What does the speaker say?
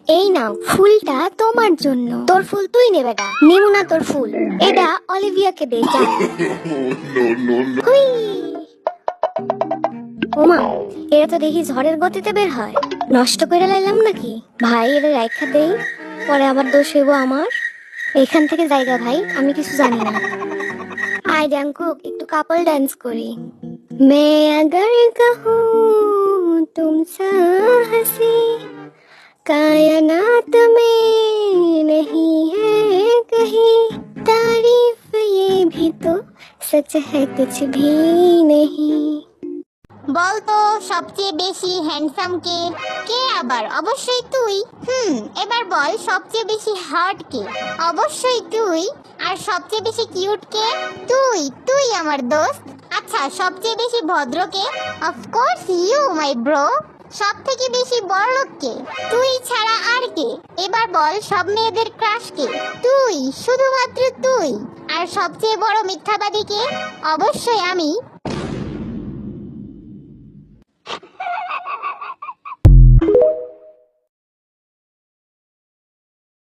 এই নাও ফুলটা তোমার জন্য। তোর ফুল তুই নে বেটা, নিমু না তোর ফুল। এটা অলিভিয়াকে দে যা। হুই। ওমা, এরা তো দেখি ঝড়ের গতিতে বের হয়। নষ্ট করে লাইলাম নাকি? ভাই এদের রাইখা দেই, পরে আবার দোষ হইব আমার। এখান থেকে জায়গা ভাই, আমি কিছু জানি না। আয় জাঙ্কুক, একটু কাপল ডান্স করি। मैं अगर कहूँ तुमसे हंसी कायनात में नहीं है कहीं तारीफ ये भी तो सच है कुछ भी नहीं। বলতো সবচেয়ে বেশি হ্যান্ডসাম কে? কে আবার? অবশ্যই তুই। এবার বল সবচেয়ে বেশি হট কে? অবশ্যই তুই। আর সবচেয়ে বেশি কিউট কে? তুই। তুই আমার দোস্ত। আচ্ছা, সবচেয়ে বেশি ভদ্র কে? Of course you my bro. সব থেকে বেশি বড়লোক কে? তুই ছাড়া আর কে? এবার বল সব মেয়েদের ক্রাশ কে? তুই, শুধুমাত্র তুই। আর সবচেয়ে বড় মিথ্যাবাদী কে? অবশ্যই আমি।